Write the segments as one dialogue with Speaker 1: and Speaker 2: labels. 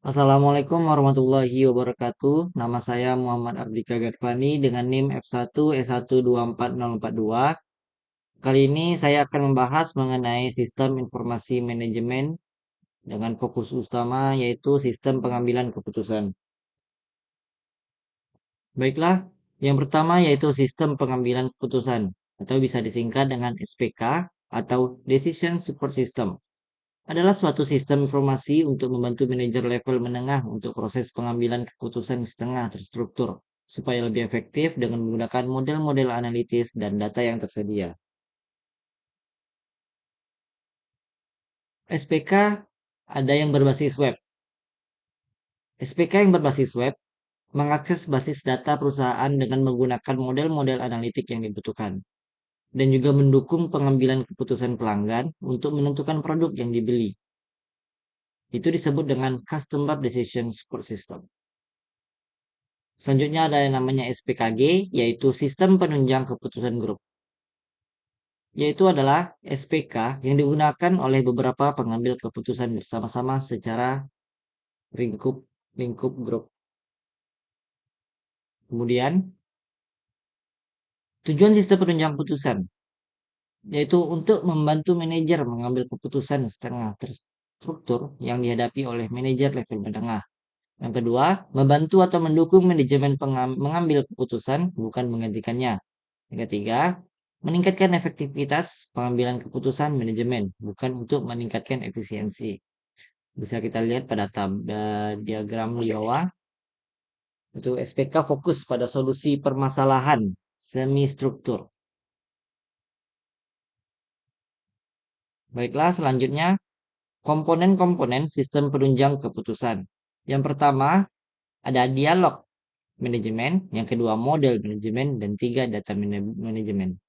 Speaker 1: Assalamualaikum warahmatullahi wabarakatuh. Nama saya Muhammad Ardika Gadfani dengan NIM F1 S1244042. Kali ini saya akan membahas mengenai sistem informasi manajemen dengan fokus utama yaitu sistem pengambilan keputusan. Baiklah, yang pertama yaitu sistem pengambilan keputusan atau bisa disingkat dengan SPK atau Decision Support System. Adalah suatu sistem informasi untuk membantu manajer level menengah untuk proses pengambilan keputusan setengah terstruktur, supaya lebih efektif dengan menggunakan model-model analitis dan data yang tersedia. SPK ada yang berbasis web. SPK yang berbasis web mengakses basis data perusahaan dengan menggunakan model-model analitik yang dibutuhkan, dan juga mendukung pengambilan keputusan pelanggan untuk menentukan produk yang dibeli. Itu disebut dengan Customer Decision Support System. Selanjutnya ada yang namanya SPKG, yaitu Sistem Penunjang Keputusan Grup. Yaitu adalah SPK yang digunakan oleh beberapa pengambil keputusan bersama-sama secara lingkup lingkup grup. Kemudian, tujuan sistem penunjang keputusan yaitu untuk membantu manajer mengambil keputusan setengah terstruktur yang dihadapi oleh manajer level menengah. Yang kedua, membantu atau mendukung manajemen mengambil keputusan, bukan menggantikannya. Yang ketiga, meningkatkan efektivitas pengambilan keputusan manajemen, bukan untuk meningkatkan efisiensi. Bisa kita lihat pada diagram di bawah. Itu SPK fokus pada solusi permasalahan semi struktur. Baiklah, selanjutnya komponen-komponen sistem penunjang keputusan. Yang pertama, ada dialog manajemen, yang kedua model manajemen, dan tiga data manajemen.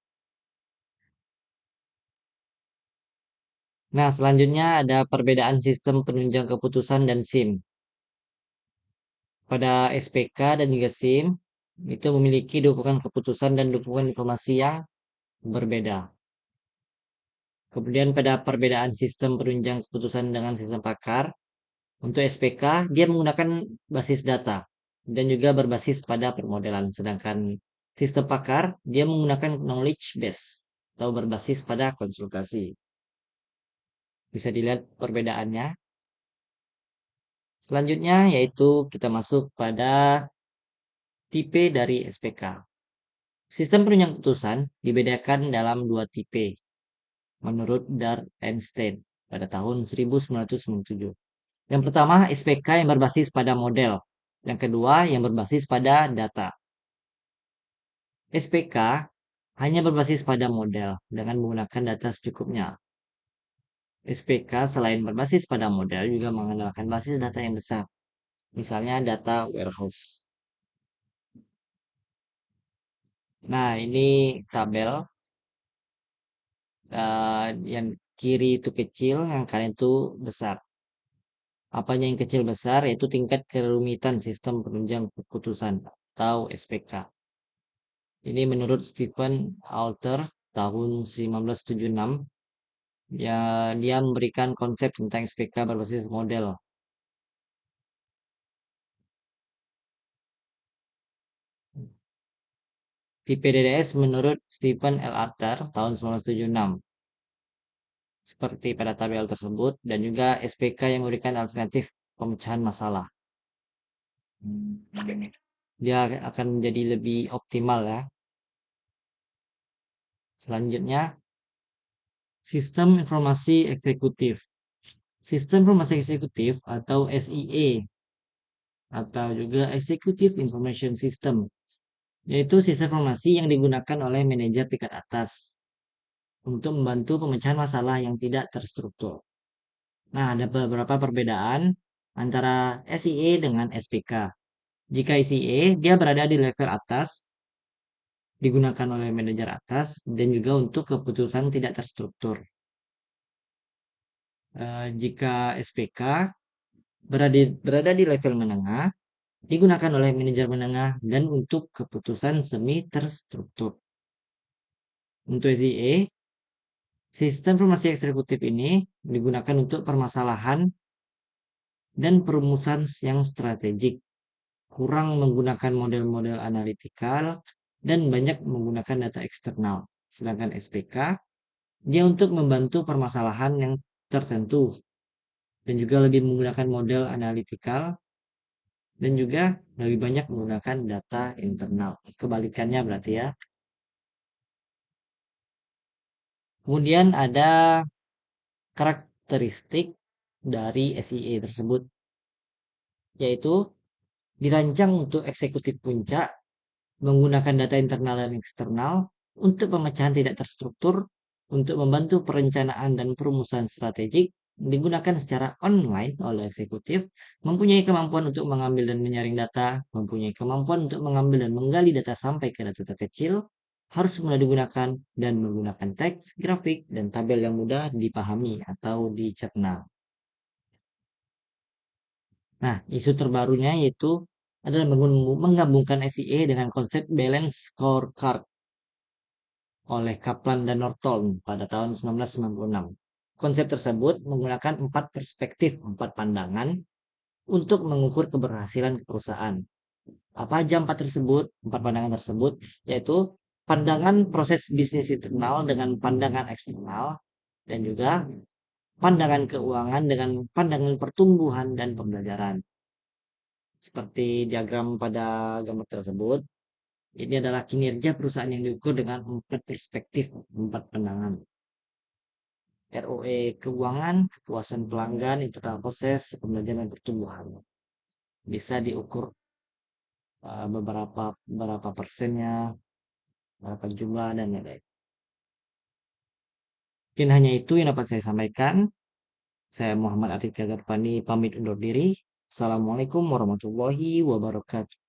Speaker 1: Nah, selanjutnya ada perbedaan sistem penunjang keputusan dan SIM. Pada SPK dan juga SIM, itu memiliki dukungan keputusan dan dukungan informasi yang berbeda. Kemudian pada perbedaan sistem penunjang keputusan dengan sistem pakar, untuk SPK dia menggunakan basis data dan juga berbasis pada permodelan. Sedangkan sistem pakar dia menggunakan knowledge base atau berbasis pada konsultasi. Bisa dilihat perbedaannya. Selanjutnya yaitu kita masuk pada tipe dari SPK. Sistem penunjang keputusan dibedakan dalam dua tipe menurut Dar Einstein pada tahun 1997. Yang pertama SPK yang berbasis pada model. Yang kedua yang berbasis pada data. SPK hanya berbasis pada model dengan menggunakan data secukupnya. SPK selain berbasis pada model juga mengandalkan basis data yang besar. Misalnya data warehouse. Nah, ini tabel yang kiri itu kecil, yang kanan itu besar. Apanya yang kecil besar yaitu tingkat kerumitan sistem penunjang keputusan atau SPK. Ini menurut Stephen Alter tahun 1976. Ya, dia memberikan konsep tentang SPK berbasis model. Tipe DDS menurut Stephen L. Alter tahun 1976. Seperti pada tabel tersebut dan juga SPK yang memberikan alternatif pemecahan masalah. Dia akan menjadi lebih optimal ya. Selanjutnya, sistem informasi eksekutif. Sistem informasi eksekutif atau SIE atau juga Executive Information System, yaitu sistem informasi yang digunakan oleh manajer tingkat atas untuk membantu pemecahan masalah yang tidak terstruktur. Nah, ada beberapa perbedaan antara SIE dengan SPK. Jika SIE, dia berada di level atas, digunakan oleh manajer atas, dan juga untuk keputusan tidak terstruktur. Jika SPK berada di level menengah, digunakan oleh manajer menengah, dan untuk keputusan semi terstruktur. Untuk SIE, sistem informasi eksekutif ini digunakan untuk permasalahan dan perumusan yang strategik, kurang menggunakan model-model analitikal, dan banyak menggunakan data eksternal. Sedangkan SPK, dia untuk membantu permasalahan yang tertentu, dan juga lebih menggunakan model analitikal, dan juga lebih banyak menggunakan data internal. Kebalikannya berarti ya. Kemudian ada karakteristik dari SIA tersebut, yaitu dirancang untuk eksekutif puncak, menggunakan data internal dan eksternal, untuk pemecahan tidak terstruktur, untuk membantu perencanaan dan perumusan strategik, digunakan secara online oleh eksekutif, mempunyai kemampuan untuk mengambil dan menyaring data, mempunyai kemampuan untuk mengambil dan menggali data sampai ke data terkecil, harus mudah digunakan, dan menggunakan teks, grafik, dan tabel yang mudah dipahami atau dicerna. Nah, isu terbarunya yaitu adalah menggabungkan SEA dengan konsep balance scorecard oleh Kaplan dan Norton pada tahun 1996. Konsep tersebut menggunakan 4 perspektif, 4 pandangan untuk mengukur keberhasilan perusahaan. Apa aja 4 tersebut? 4 pandangan tersebut yaitu pandangan proses bisnis internal dengan pandangan eksternal, dan juga pandangan keuangan dengan pandangan pertumbuhan dan pembelajaran. Seperti diagram pada gambar tersebut, ini adalah kinerja perusahaan yang diukur dengan 4 perspektif, 4 pandangan. ROE keuangan, kepuasan pelanggan, internal proses, pembelajaran dan pertumbuhan. Bisa diukur beberapa persennya, berapa jumlah dan lain-lain. Mungkin hanya itu yang dapat saya sampaikan. Saya Muhammad Atik Gagarpani pamit undur diri. Assalamualaikum warahmatullahi wabarakatuh.